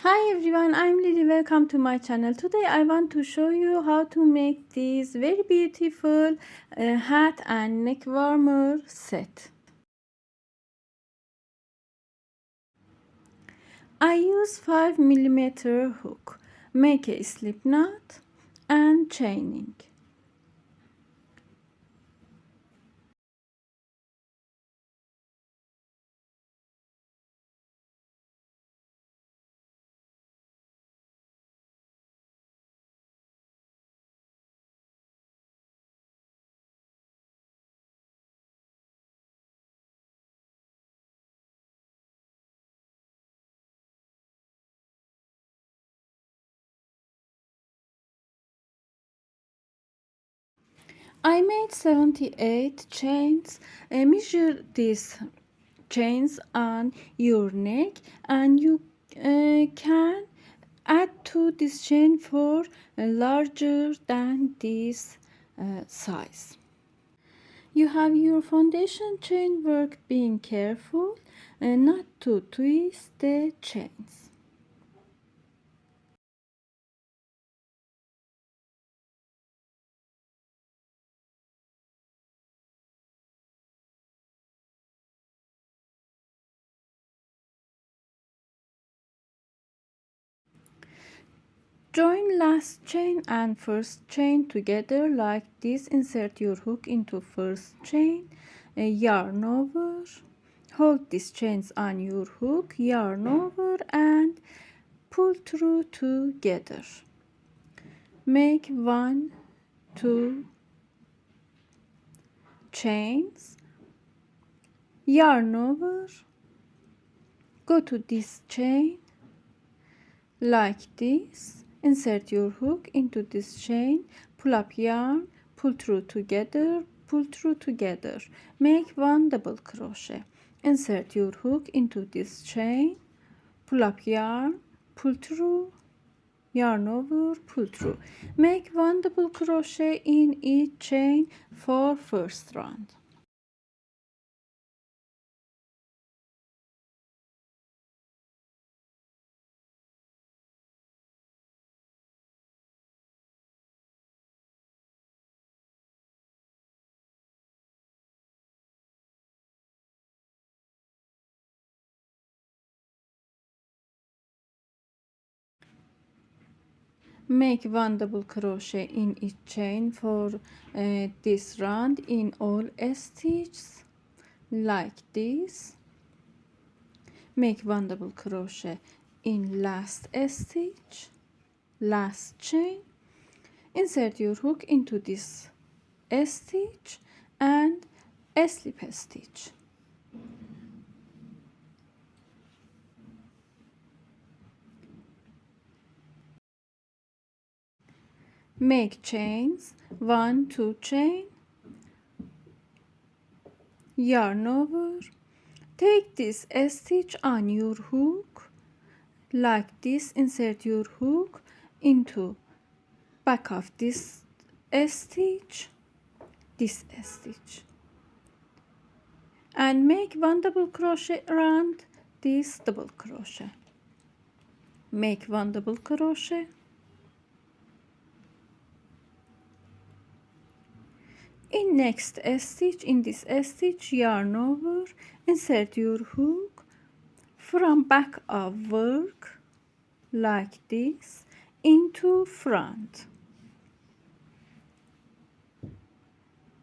Hi everyone, I'm Lily. Welcome to my channel. Today I want to show you how to make this very beautiful hat and neck warmer set. I use 5mm hook, make a slip knot and chaining. I made 78 chains. Measure these chains on your neck and you can add to this chain for larger than this size. You have your foundation chain work, being careful not to twist the chains. Join last chain and first chain together like this. Insert your hook into first chain, yarn over, hold these chains on your hook, yarn over and pull through together. Make 1, 2 chains, yarn over, go to this chain like this, insert your hook into this chain, pull up yarn, pull through together, pull through together, make 1 double crochet, insert your hook into this chain, pull up yarn, pull through, yarn over, pull through, make 1 double crochet in each chain for first round. Make 1 double crochet in each chain for this round in all stitches like this. Make 1 double crochet in last stitch, last chain, insert your hook into this stitch and a slip stitch. Make chains, 1, 2 chain, yarn over, take this stitch on your hook like this, insert your hook into back of this stitch, this stitch, and make 1 double crochet around this double crochet. Make 1 double crochet, in next stitch, in this stitch, yarn over, insert your hook from back of work like this into front.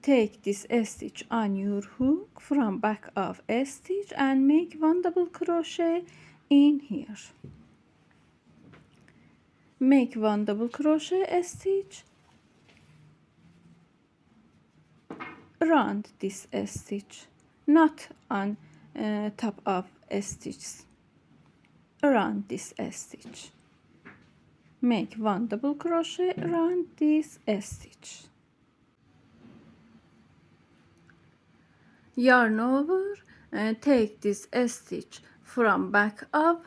Take this stitch on your hook from back of a stitch and make 1 double crochet in here. Make 1 double crochet stitch around this stitch, not on top of stitches, around this stitch. Make 1 double crochet around this stitch. Yarn over and take this stitch from back of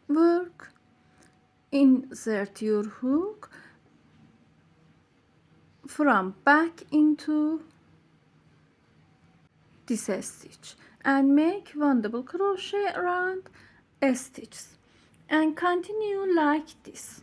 work, insert your hook from back into this stitch and make 1 double crochet around stitches and continue like this.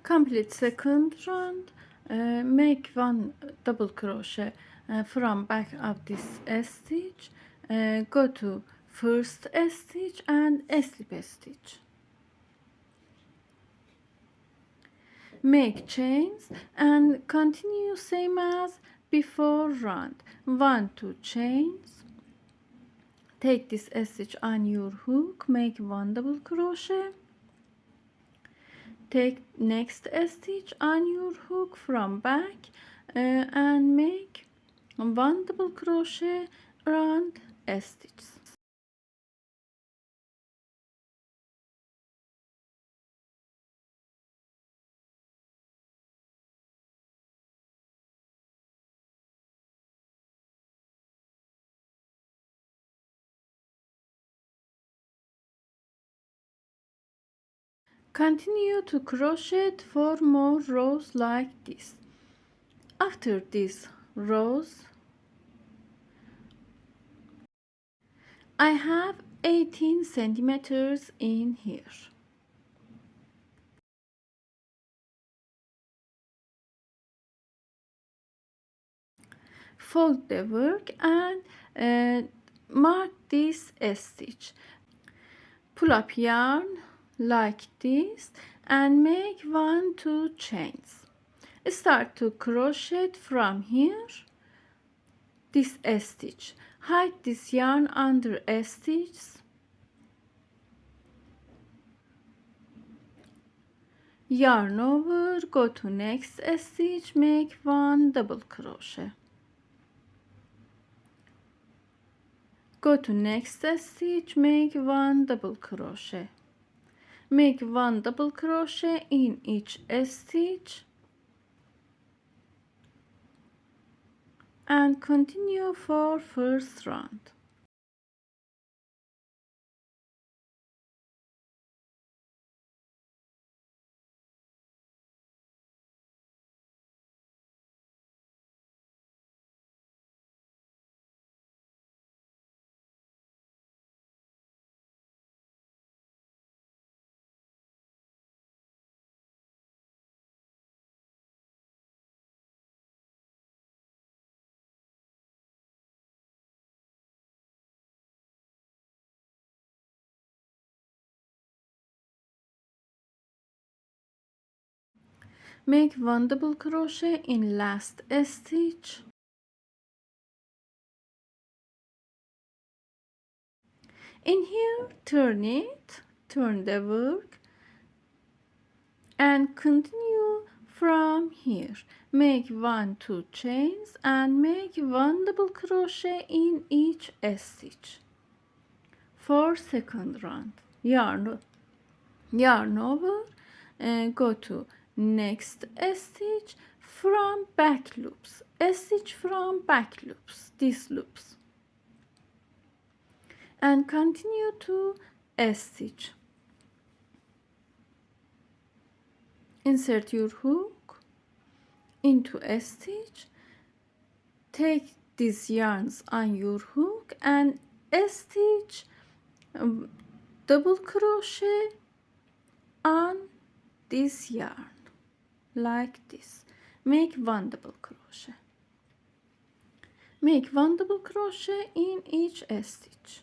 Complete second round. Make one double crochet from back of this stitch. Go to first stitch and slip stitch. Make chains and continue same as before round. 1 2 chains. Take this stitch on your hook, make one double crochet. Take next stitch on your hook from back and make one double crochet around stitches. Continue to crochet 4 more rows like this. After this rows, I have 18 centimeters in here. Fold the work and mark this stitch. Pull up yarn like this and make 1 2 chains. Start to crochet from here this stitch. Hide this yarn under a stitch. Yarn over, go to next stitch, make 1 double crochet. Go to next stitch, make 1 double crochet. Make 1 double crochet in each stitch and continue for first round. Make 1 double crochet in last stitch. In here, turn the work and continue from here. Make 1 2 chains and make 1 double crochet in each stitch. For second round, yarn over and go to next stitch from back loops, stitch from back loops, these loops, and continue to stitch. Insert your hook into a stitch, take these yarns on your hook and stitch double crochet on this yarn like this. Make 1 double crochet. Make 1 double crochet in each stitch.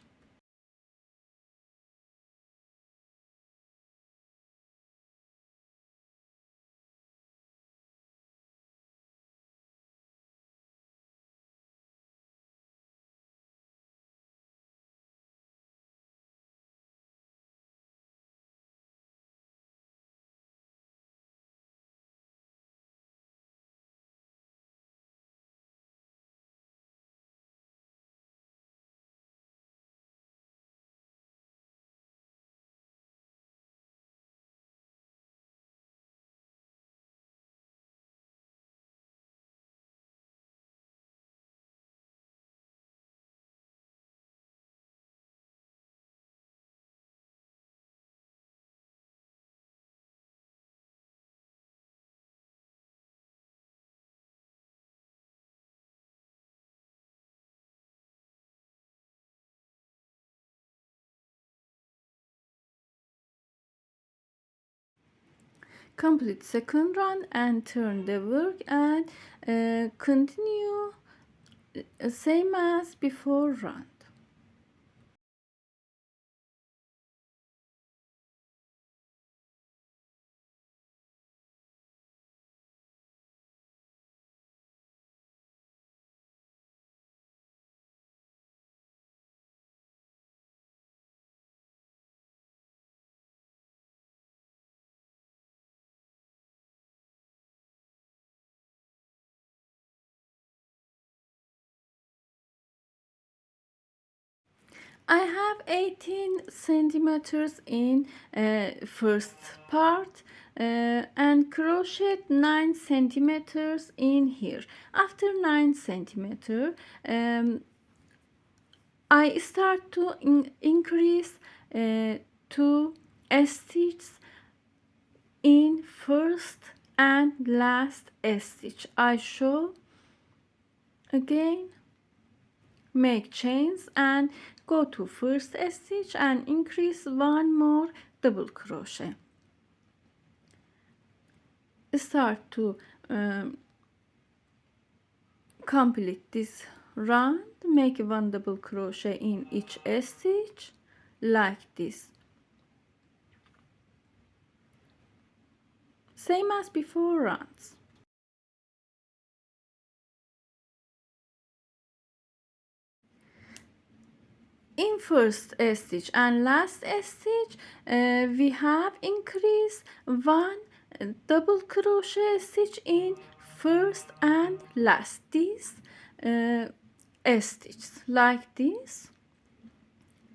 Complete second round and turn the work and continue same as before round. I have 18 centimeters in first part and crochet 9 centimeters in here. After 9 centimeter, I start to increase 2 stitches in first and last stitch. I show again, make chains and go to first stitch and increase one more double crochet. Start to complete this round, make one double crochet in each stitch like this, same as before rounds. In first stitch and last stitch we have increased one double crochet stitch in first and last, these stitches like this.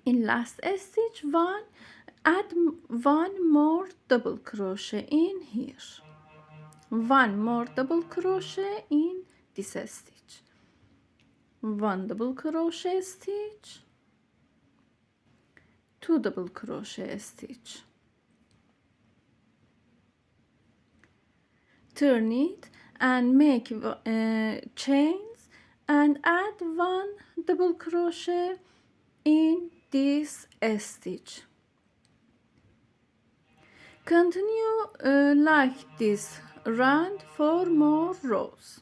In last stitch one, add one more double crochet in here, one more double crochet in this stitch, one double crochet stitch, two double crochet stitch, turn it and make chains and add one double crochet in this stitch. Continue like this round 4 more rows.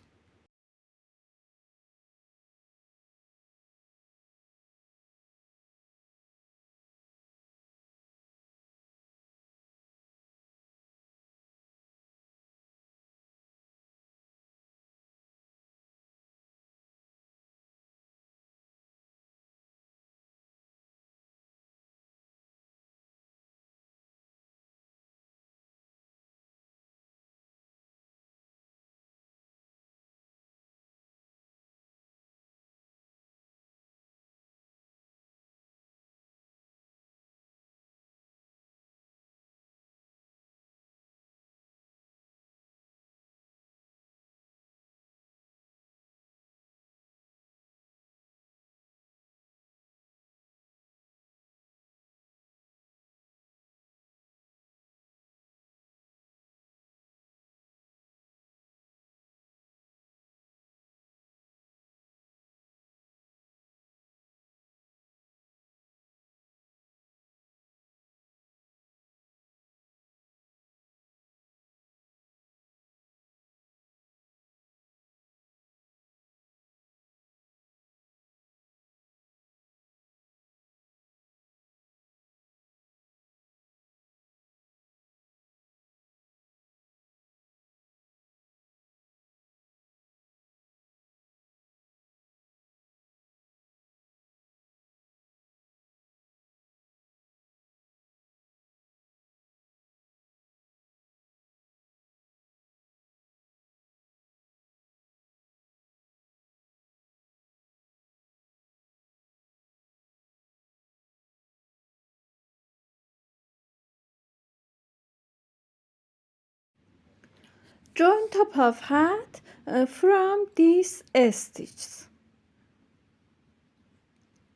Join top of hat from these stitches.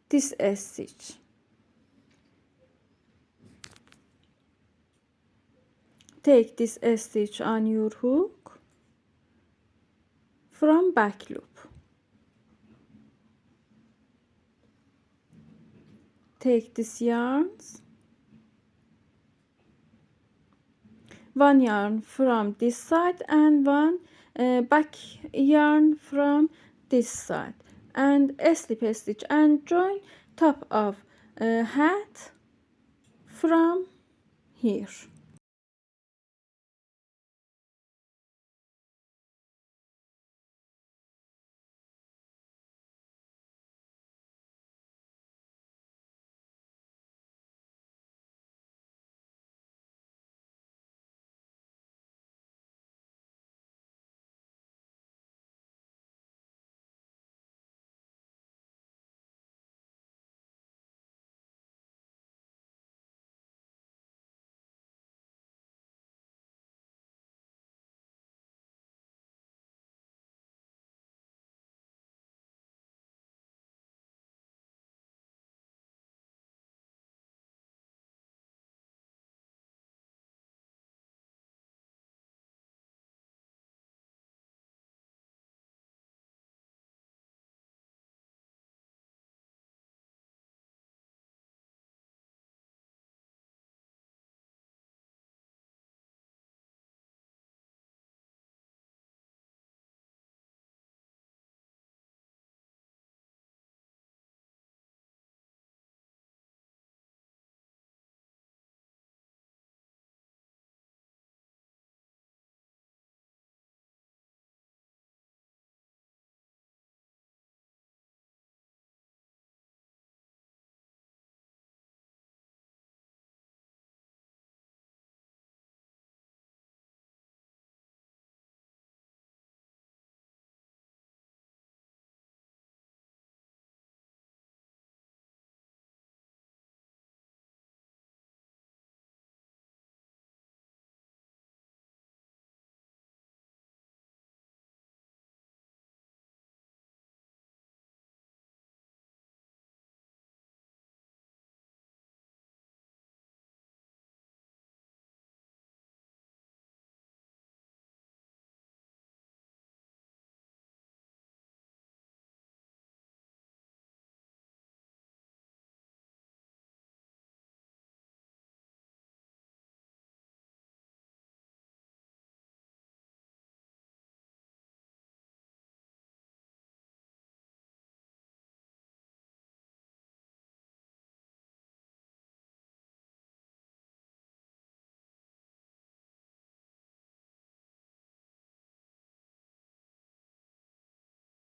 This stitch. Take this stitch on your hook from back loop. Take this yarns, one yarn from this side and one back yarn from this side, and slip stitch and join top of hat from here.